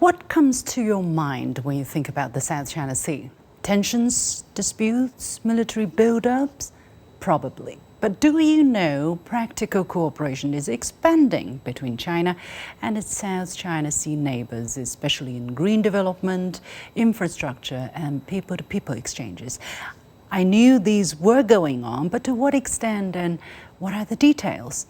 What comes to your mind when you think about the South China Sea? Tensions, disputes, military build-ups? Probably. But do you know practical cooperation is expanding between China and its South China Sea neighbours, especially in green development, infrastructure and people-to-people exchanges? I knew these were going on, but to what extent and what are the details?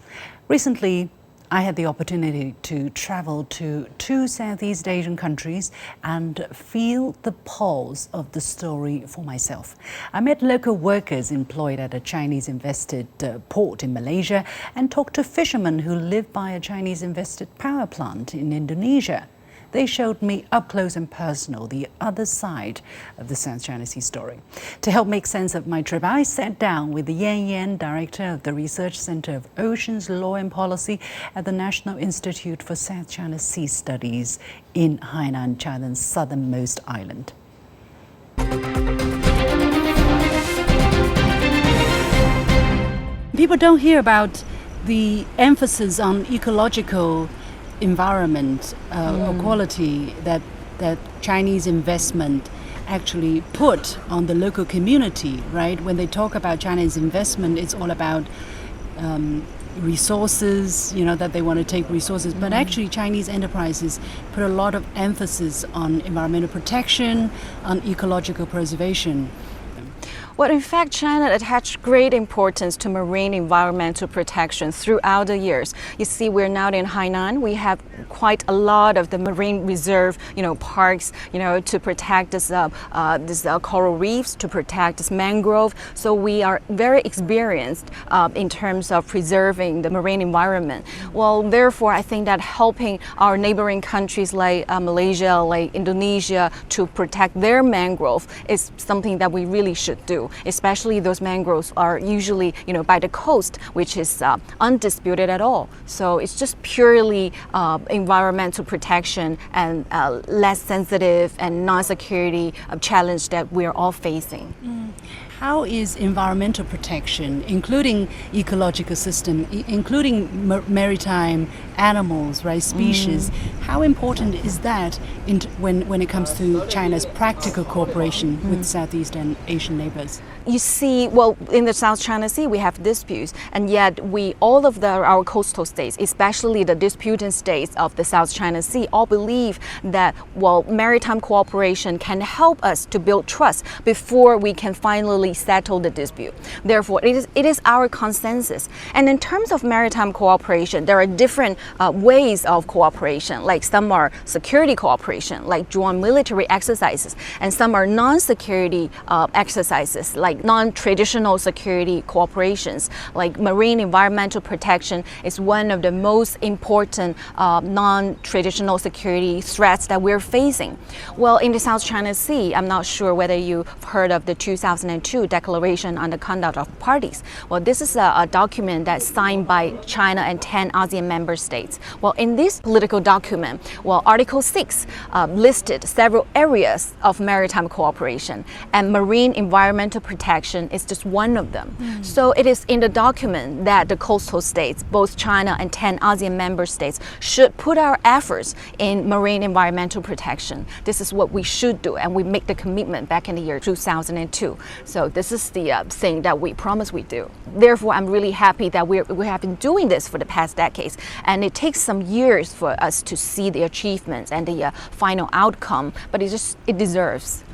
Recently, I had the opportunity to travel to two Southeast Asian countries and feel the pulse of the story for myself. I met local workers employed at a Chinese-invested port in Malaysia and talked to fishermen who live by a Chinese-invested power plant in Indonesia. They showed me up close and personal the other side of the South China Sea story. To help make sense of my trip, I sat down with Zheng He, Director of the Research Center of Oceans Law and Policy at the National Institute for South China Sea Studies in Hainan, China's southernmost island. People don't hear about the emphasis on ecological environment or quality that Chinese investment actually put on the local community, right? When they talk about China's investment, it's all about resources, that they want to take resources. But actually, Chinese enterprises put a lot of emphasis on environmental protection, on ecological preservation. Well, in fact, China attached great importance to marine environmental protection throughout the years. You see, we're now in Hainan. We have quite a lot of the marine reserve, parks, to protect this coral reefs, to protect this mangrove. So we are very experienced in terms of preserving the marine environment. Well, therefore, I think that helping our neighboring countries like Malaysia, like Indonesia, to protect their mangrove is something that we really should do. Especially those mangroves are usually, by the coast, which is undisputed at all. So it's just purely environmental protection and less sensitive and non-security challenge that we're all facing. How is environmental protection, including ecological system, including maritime animals, right, species, how important is that when it comes to China's practical cooperation with Southeast Asian neighbors? You see, well, in the South China Sea, we have disputes, and yet all of our coastal states, especially the disputant states of the South China Sea, all believe that, maritime cooperation can help us to build trust before we can finally settle the dispute. Therefore, it is our consensus. And in terms of maritime cooperation, there are different ways of cooperation. Like some are security cooperation, like joint military exercises, and some are non-security exercises, like non-traditional security cooperations. Like marine environmental protection is one of the most important non-traditional security threats that we're facing. Well, in the South China Sea, I'm not sure whether you've heard of the 2002 Declaration on the Conduct of Parties. Well, this is a document that's signed by China and 10 ASEAN member states. Well, in this political document, Article 6 listed several areas of maritime cooperation, and marine environmental protection is just one of them. So it is in the document that the coastal states, both China and 10 ASEAN member states, should put our efforts in marine environmental protection. This is what we should do, and we make the commitment back in the year 2002. So this is the thing that we promise we do. Therefore, I'm really happy that we have been doing this for the past decades, and it takes some years for us to see the achievements and the final outcome, but it deserves.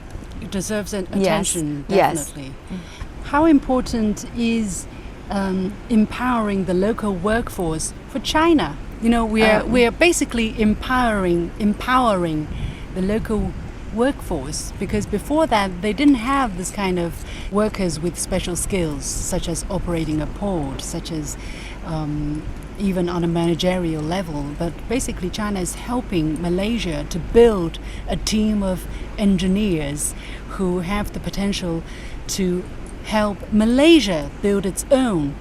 It deserves attention, yes. Definitely. Yes. How important is empowering the local workforce for China? We are basically empowering the local workforce, because before that they didn't have this kind of workers with special skills, such as operating a port, such as even on a managerial level. But basically China is helping Malaysia to build a team of engineers who have the potential to help Malaysia build its own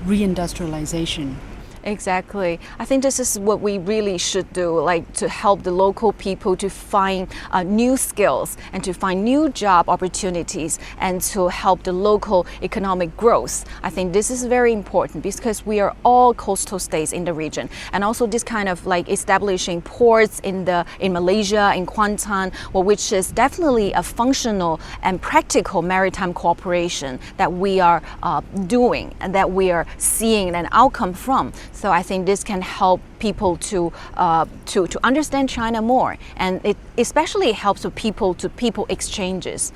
reindustrialization. Exactly. I think this is what we really should do, like to help the local people to find new skills and to find new job opportunities and to help the local economic growth. I think this is very important because we are all coastal states in the region, and also this kind of like establishing ports in Malaysia, in Kuantan, well, which is definitely a functional and practical maritime cooperation that we are doing and that we are seeing an outcome from. So I think this can help people to understand China more, and it especially helps with people-to-people exchanges.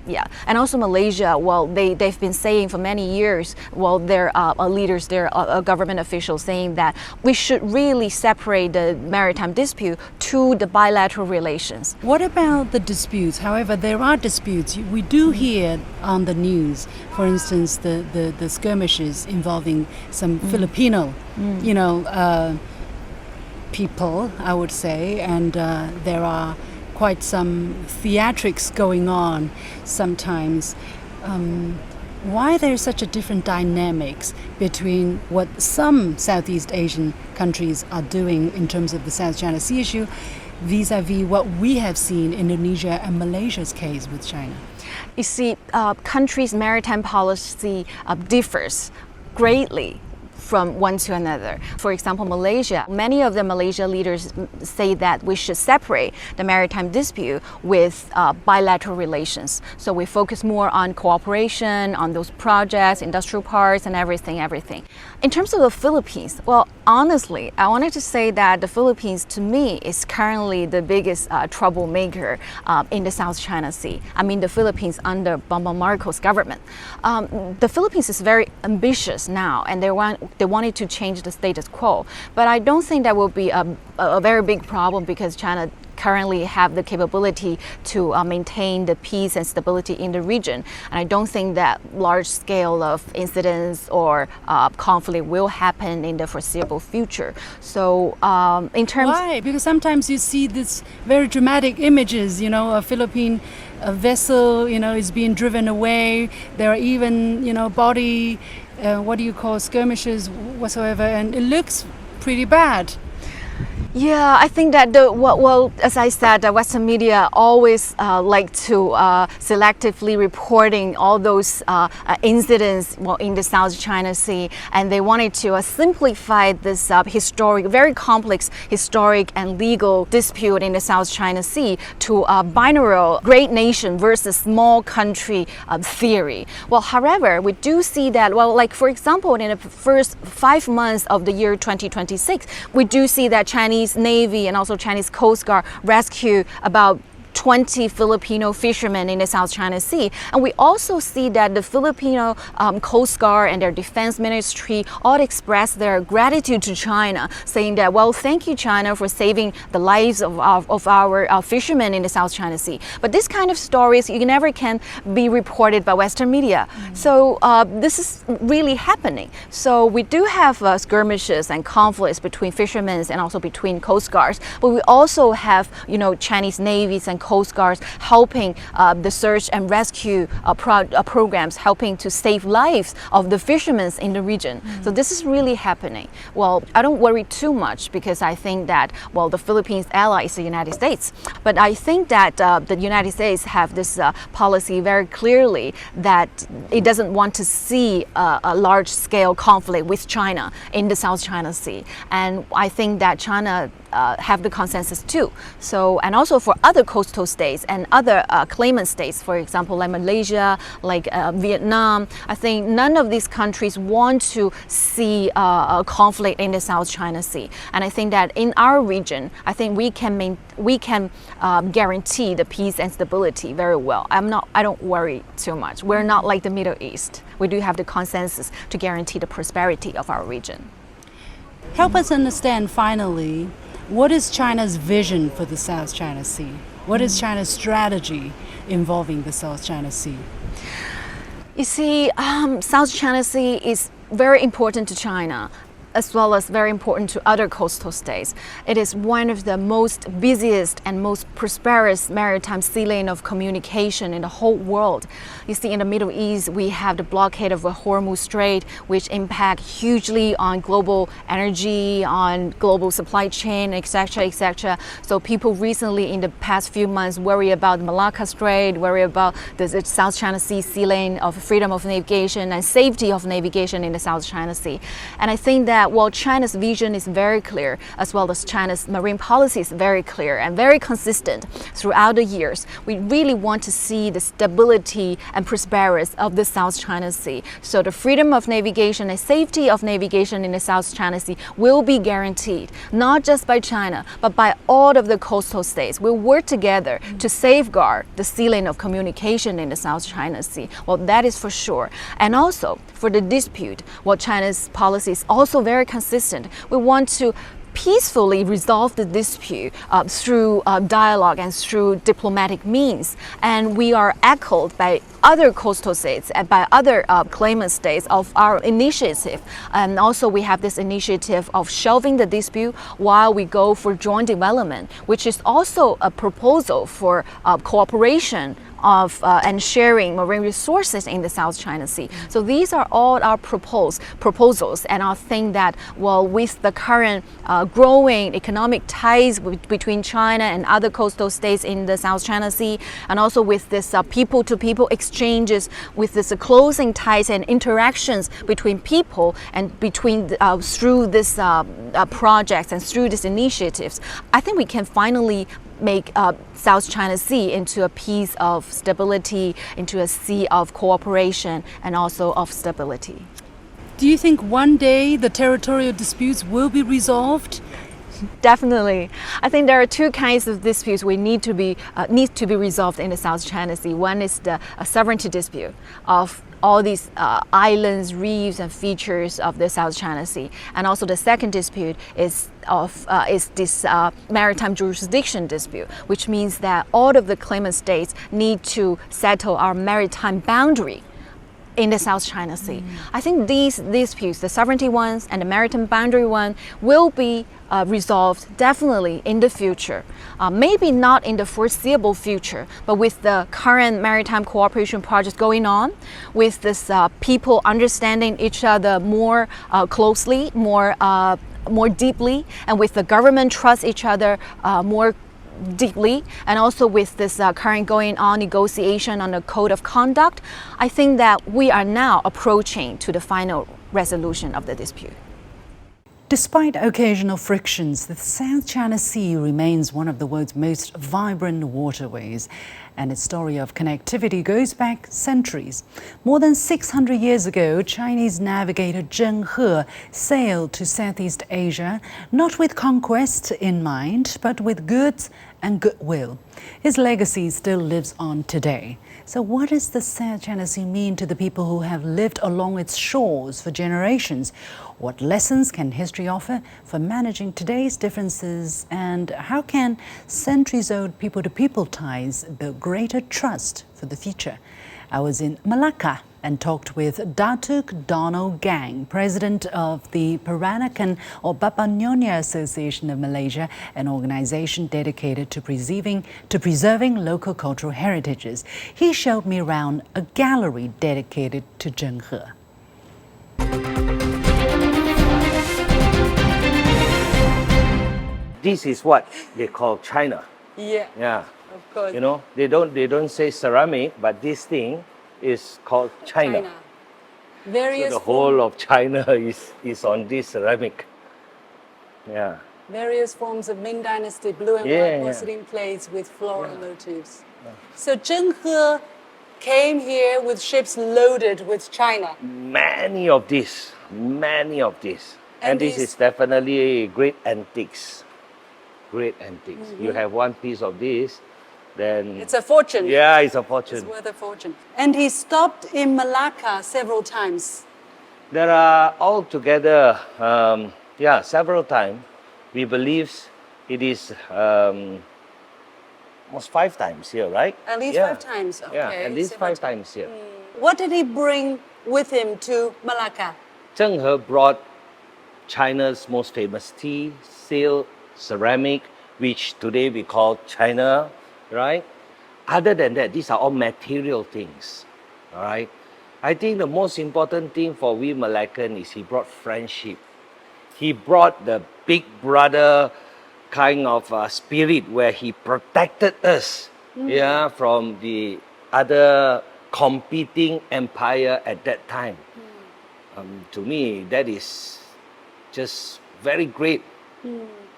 Yeah, and also Malaysia, well, they've been saying for many years, well, their leaders, their government officials saying that we should really separate the maritime dispute to the bilateral relations. What about the disputes? However, there are disputes. We do hear on the news, for instance, the skirmishes involving some Filipino, people, I would say, and there are quite some theatrics going on sometimes. Why there's such a different dynamics between what some Southeast Asian countries are doing in terms of the South China Sea issue vis-a-vis what we have seen in Indonesia and Malaysia's case with China? You see, countries' maritime policy differs greatly from one to another. For example, Malaysia, many of the Malaysia leaders say that we should separate the maritime dispute with bilateral relations. So we focus more on cooperation, on those projects, industrial parks, and everything. In terms of the Philippines, well, honestly, I wanted to say that the Philippines, to me, is currently the biggest troublemaker in the South China Sea. I mean, the Philippines under Bongbong Marcos government. The Philippines is very ambitious now, and they wanted to change the status quo. But I don't think that will be a very big problem because China currently have the capability to maintain the peace and stability in the region. And I don't think that large scale of incidents or conflict will happen in the foreseeable future. So in terms... Why? Because sometimes you see this very dramatic images, a Philippine vessel, is being driven away. There are even, body, skirmishes whatsoever, and it looks pretty bad. Yeah, I think that as I said, the Western media always like to selectively reporting all those incidents in the South China Sea, and they wanted to simplify this very complex historic and legal dispute in the South China Sea to a binary great nation versus small country theory. Well, however, we do see that, like for example, in the first 5 months of the year 2026, we do see that Chinese Navy and also Chinese Coast Guard rescue about 20 Filipino fishermen in the South China Sea. And we also see that the Filipino Coast Guard and their defense ministry all express their gratitude to China, saying that, well, thank you, China, for saving the lives of our fishermen in the South China Sea. But this kind of stories, you never can be reported by Western media. So this is really happening. So we do have skirmishes and conflicts between fishermen and also between Coast Guards. But we also have, Chinese navies and Coast Guards helping the search and rescue programs, helping to save lives of the fishermen in the region. So this is really happening. Well, I don't worry too much because I think that, the Philippines' ally is the United States. But I think that the United States have this policy very clearly that it doesn't want to see a large-scale conflict with China in the South China Sea. And I think that China have the consensus too. So, and also for other coastal states and other claimant states, for example, like Malaysia, like Vietnam, I think none of these countries want to see a conflict in the South China Sea. And I think that in our region, I think we can guarantee the peace and stability very well. I don't worry too much. We're not like the Middle East. We do have the consensus to guarantee the prosperity of our region. Help us understand finally, what is China's vision for the South China Sea? What is China's strategy involving the South China Sea? You see, South China Sea is very important to China. as well as very important to other coastal states. It is one of the most busiest and most prosperous maritime sea lane of communication in the whole world. You see, in the Middle East, we have the blockade of the Hormuz Strait, which impact hugely on global energy, on global supply chain, etc., etc. So people recently, in the past few months, worry about the Malacca Strait, worry about the South China Sea lane of freedom of navigation and safety of navigation in the South China Sea. And I think that while China's vision is very clear, as well as China's marine policy is very clear and very consistent throughout the years, we really want to see the stability and prosperity of the South China Sea. So the freedom of navigation and safety of navigation in the South China Sea will be guaranteed, not just by China, but by all of the coastal states. We'll work together to safeguard the sea lane of communication in the South China Sea. Well, that is for sure. And also for the dispute, well, China's policy is also very consistent. We want to peacefully resolve the dispute through dialogue and through diplomatic means. And we are echoed by other coastal states and by other claimant states of our initiative. And also we have this initiative of shelving the dispute while we go for joint development, which is also a proposal for cooperation of and sharing marine resources in the South China Sea. So these are all our proposals, and I think that, well, with the current growing economic ties between China and other coastal states in the South China Sea, and also with this people-to-people exchanges, with this closing ties and interactions between people and between through this projects and through these initiatives, I think we can finally make South China Sea into a piece of stability, into a sea of cooperation and also of stability. Do you think one day the territorial disputes will be resolved? Definitely. I think there are two kinds of disputes we need to be resolved in the South China Sea. One is the sovereignty dispute of all these islands, reefs, and features of the South China Sea, and also the second dispute is this maritime jurisdiction dispute, which means that all of the claimant states need to settle our maritime boundary in the South China Sea. I think these disputes, the sovereignty ones and the maritime boundary one, will be resolved definitely in the future. Maybe not in the foreseeable future, but with the current maritime cooperation projects going on, with this people understanding each other more closely, more deeply, and with the government trust each other more deeply, and also with this current going on negotiation on the code of conduct, I think that we are now approaching to the final resolution of the dispute. Despite occasional frictions, the South China Sea remains one of the world's most vibrant waterways, and its story of connectivity goes back centuries. More than 600 years ago, Chinese navigator Zheng He sailed to Southeast Asia, not with conquest in mind, but with goods and goodwill. His legacy still lives on today. So what does the South China Sea mean to the people who have lived along its shores for generations? What lessons can history offer for managing today's differences? And how can centuries-old people-to-people ties build greater trust for the future? I was in Malacca and talked with Datuk Donald Gang, president of the Peranakan or Nyonya Association of Malaysia, an organization dedicated to preserving local cultural heritages. He showed me around a gallery dedicated to Zheng He. This is what they call China. Yeah, of course. You know, they don't say ceramic, but this thing is called China. Various So the whole of China is on this ceramic. Yeah. various forms of Ming Dynasty blue and Yeah, white porcelain plates with floral motifs. So Zheng He came here with ships loaded with China. Many of these. And this these- is definitely great antiques. Great antiques. You have one piece of this, then It's a fortune. yeah, it's a It's fortune. worth a fortune. And he stopped in Malacca several times. There are altogether, several times. We believe it is almost 5 times here, right? At least Yeah. 5 times. Okay. Yeah, at least several 5 times here. What did he bring with him to Malacca? Zheng He brought China's most famous tea, silk, ceramic, which today we call China, right? Other than that, these are all material things, all right? I think the most important thing for we Malaccan is he brought friendship. He brought the big brother kind of spirit where he protected us, yeah, from the other competing empire at that time. To me, that is just very great.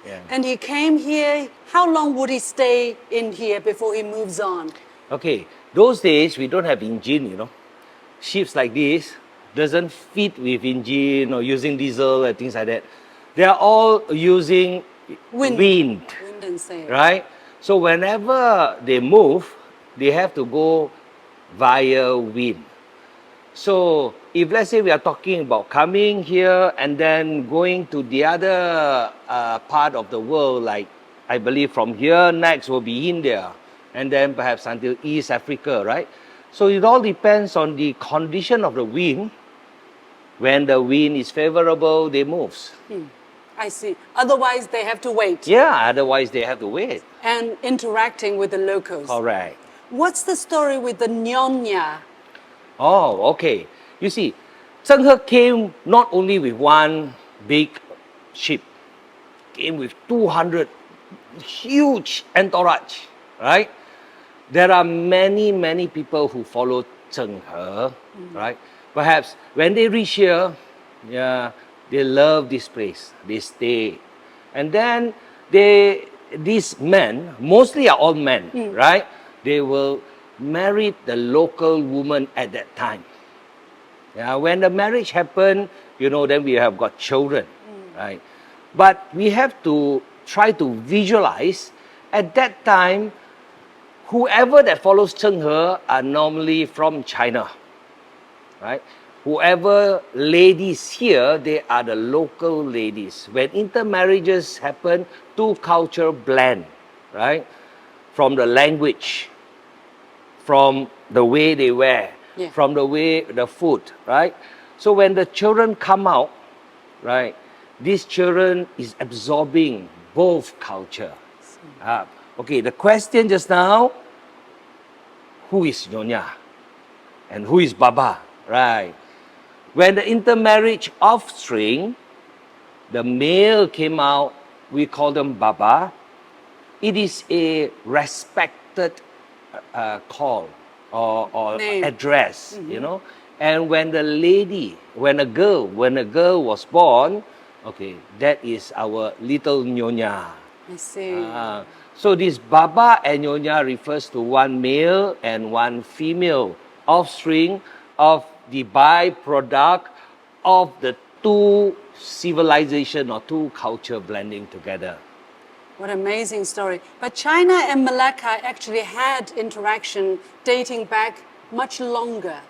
Yeah. And he came here. How long would he stay in here before he moves on? Okay, those days we don't have engine, you know. Ships like this doesn't fit with engine or using diesel and things like that. They are all using wind, Wind and sail. right? So whenever they move, they have to go via wind. So if let's say we are talking about coming here and then going to the other part of the world, like I believe from here next will be India, and then perhaps until East Africa, right? So it all depends on the condition of the wind. When the wind is favorable, they move. I see. Otherwise, they have to wait. Yeah, otherwise they have to wait. And interacting with the locals. Correct. What's the story with the Nyonya? Oh, okay. You see, Zheng He came not only with one big ship, came with 200 huge entourage, right? There are many, many people who follow Zheng He, right? Perhaps when they reach here, yeah, they love this place. They stay. And then these men, mostly are all men, right? They will marry the local woman at that time. Yeah, when the marriage happened, you know, then we have got children, right? But we have to try to visualize at that time, whoever that follows Zheng He are normally from China, right? Whoever ladies here, they are the local ladies. When intermarriages happen, two culture blend, right? From the language, from the way they wear, from the way the food, right? So when the children come out, right, these children is absorbing both culture. Okay, the question just now, who is Nyonya and who is Baba, right? When the intermarriage offspring, the male came out, we call them Baba. It is a respected call or address, you know. And when the lady, when a girl was born, okay, that is our little Nyonya. I see. So this Baba and Nyonya refers to one male and one female offspring of the byproduct of the two civilization or two culture blending together. What an amazing story. But China and Malacca actually had interaction dating back much longer.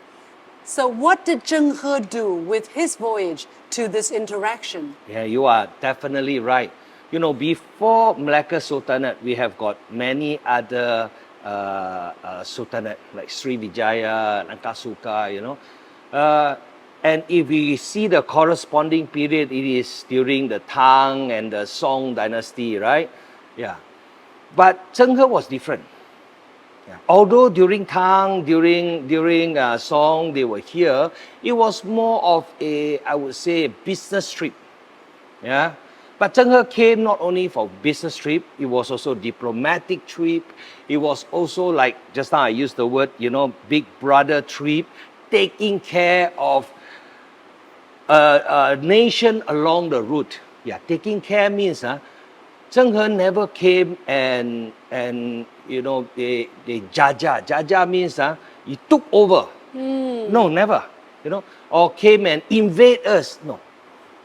So what did Zheng He do with his voyage to this interaction? Yeah, you are definitely right. You know, before Malacca Sultanate, we have got many other sultanate like Srivijaya, Lankasuka, you know. And if we see the corresponding period, it is during the Tang and the Song dynasty, right? Yeah. But Zheng He was different. Yeah. Although during Tang, during Song, they were here, it was more of a, I would say, a business trip. Yeah. But Zheng He came not only for business trip, it was also diplomatic trip. It was also like, just now I used the word, you know, big brother trip, taking care of a nation along the route. Yeah, taking care means Zheng He never came and you know, they jaja. Jaja means he took over. No, never. You know, or came and invade us. No.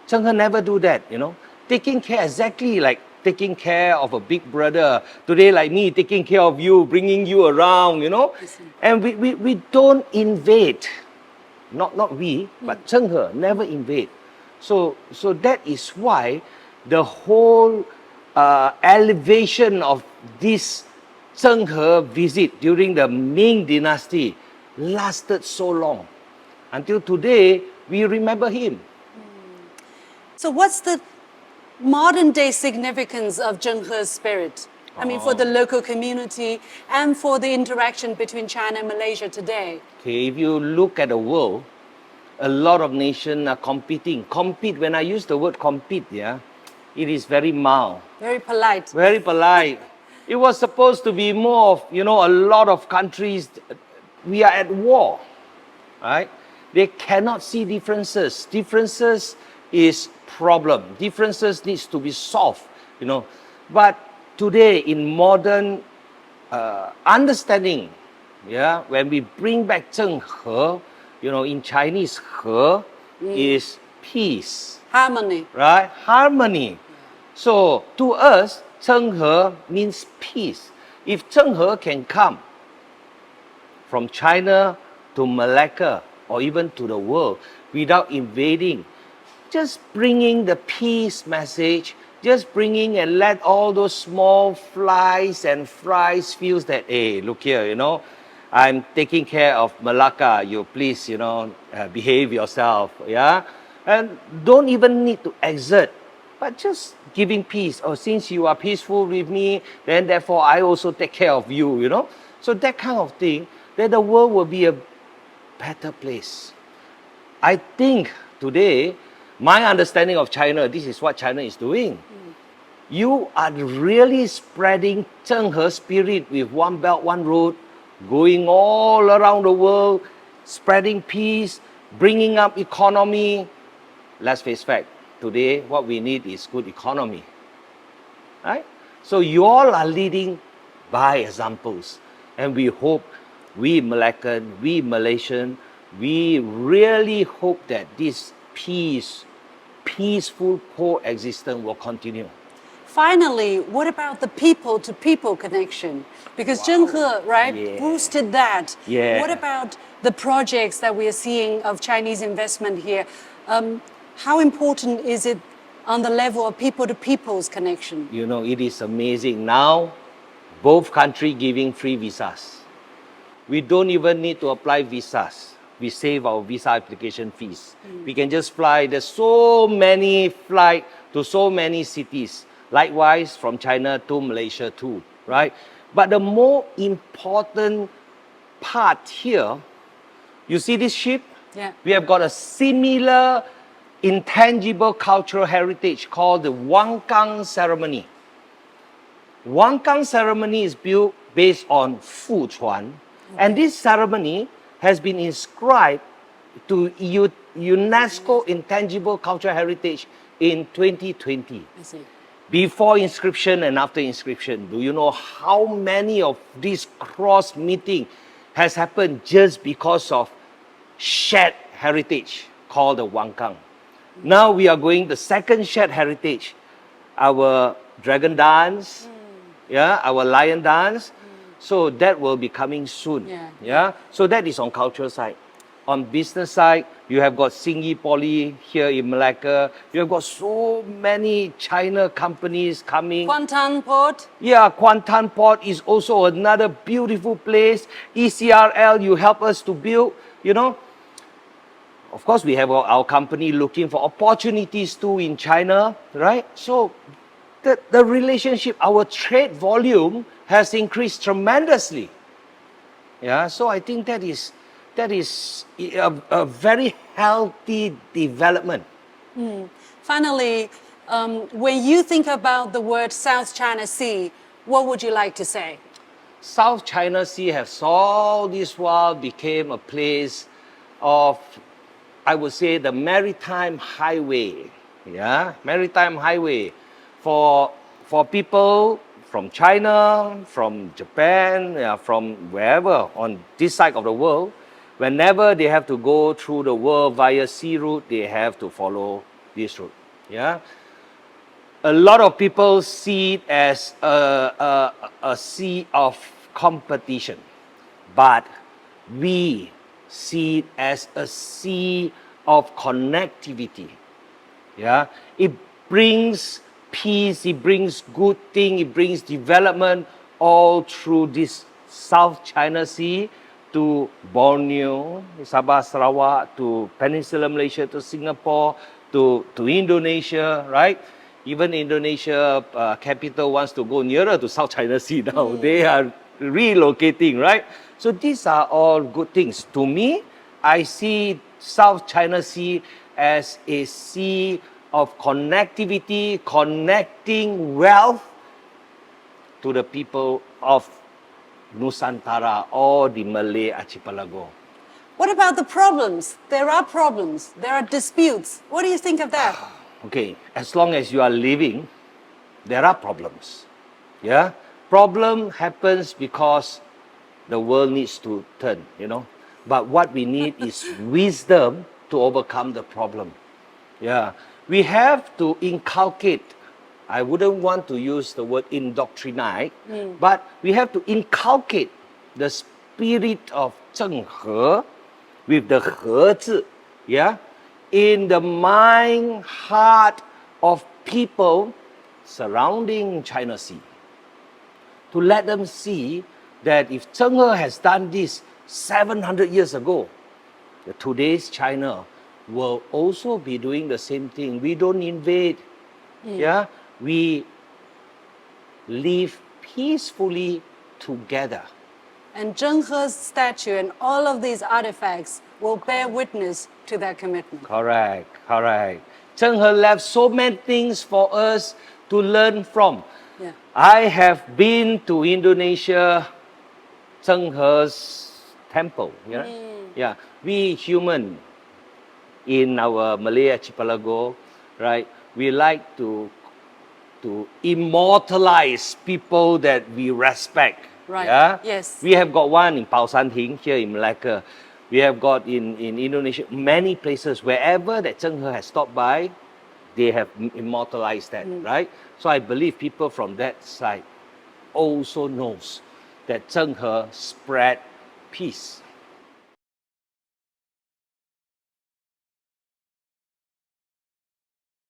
Zheng He never do that, you know. Taking care, exactly like taking care of a big brother. Today, like me, taking care of you, bringing you around, you know. And we don't invade. Not we, but Zheng He never invade. So that is why the whole elevation of this Zheng He visit during the Ming Dynasty lasted so long. Until today, we remember him. So what's the modern day significance of Zheng He's spirit? I mean, for the local community and for the interaction between China and Malaysia today. Okay, if you look at the world, a lot of nations are competing. Compete, when I use the word compete, yeah, it is very mild, Very polite. very polite. It was supposed to be more of, you know, a lot of countries, we are at war, right? They cannot see differences. Differences is problem. Differences needs to be solved, you know. But today in modern understanding, yeah, when we bring back Zheng He, you know, in Chinese, He is peace, Harmony. right? Harmony. So to us, Zheng He means peace. If Zheng He can come from China to Malacca or even to the world without invading, just bringing the peace message, just bringing and let all those small flies and fries feels that, hey, look here, you know, I'm taking care of Malacca, you please, you know, behave yourself, yeah? And don't even need to exert, but just giving peace. Oh, since you are peaceful with me, then therefore I also take care of you, you know? So that kind of thing, then the world will be a better place. I think today, my understanding of China, this is what China is doing. You are really spreading Zheng He spirit with one belt, one road, going all around the world, spreading peace, bringing up economy. Let's face fact, today what we need is good economy, right? So you all are leading by examples. And we hope, we Malaccan, we Malaysian, we really hope that this peaceful coexistence will continue. Finally, what about the people-to-people connection? Because Zheng He, right, Yeah. boosted that. Yeah. What about the projects that we are seeing of Chinese investment here? How important is it on the level of people-to-people's connection? You know, it is amazing. Now, both countries giving free visas. We don't even need to apply visas. We save our visa application fees. We can just fly. There's so many flights to so many cities. Likewise, from China to Malaysia too, right? But the more important part here, you see this ship? Yeah. We have got a similar intangible cultural heritage called the Wangkang ceremony. Wangkang ceremony is built based on Fuchuan, and this ceremony has been inscribed to UNESCO Intangible Cultural Heritage in 2020. I see. Before inscription and after inscription, do you know how many of these cross meeting has happened just because of shared heritage called the Wangkang? Now we are going the second shared heritage, our dragon dance, yeah, our lion dance. So that will be coming soon. Yeah. So that is on cultural side. On business side, you have got Zheng Poly here in Malacca. You have got so many China companies coming. Kuantan Port. Yeah, Kuantan Port is also another beautiful place. ECRL, you help us to build, you know. Of course, we have our company looking for opportunities too in China, right? So the relationship, our trade volume has increased tremendously. Yeah, so I think that is a very healthy development. Finally, when you think about the word South China Sea, what would you like to say? South China Sea has all this while became a place of, I would say, the maritime highway. Yeah, maritime highway for people from China, from Japan, from wherever on this side of the world. Whenever they have to go through the world via sea route, they have to follow this route. Yeah, a lot of people see it as a sea of competition, but we see it as a sea of connectivity. Yeah, it brings peace, it brings good thing, it brings development all through this South China Sea to Borneo, Sabah, Sarawak, to Peninsular Malaysia, to Singapore, to Indonesia, right? Even Indonesia capital wants to go nearer to South China Sea now. They are relocating, right? So these are all good things. To me, I see South China Sea as a sea of connectivity, connecting wealth to the people of Nusantara or the Malay archipelago. What about the problems? There are problems. There are disputes. What do you think of that? Okay, as long as you are living, there are problems. Yeah? Problem happens because the world needs to turn, you know. But what we need is wisdom to overcome the problem. Yeah. We have to inculcate. I wouldn't want to use the word indoctrinate, but we have to inculcate the spirit of Zheng He with the He 字, yeah, in the mind, heart of people surrounding China Sea. To let them see that if Zheng He has done this 700 years ago, today's China will also be doing the same thing. We don't invade. Yeah, we live peacefully together. And Zheng He's statue and all of these artifacts will bear witness to that commitment. Correct, correct. Zheng He left so many things for us to learn from. Yeah. I have been to Indonesia, Zheng He's temple. Yeah, yeah. We human in our Malay archipelago, right? We like to immortalize people that we respect. Right. Yeah? Yes. We have got one in Pao San Ting here in Malacca. We have got in Indonesia, many places, wherever that Zheng He has stopped by, they have immortalized that, right? So I believe people from that side also knows that Zheng He spread peace.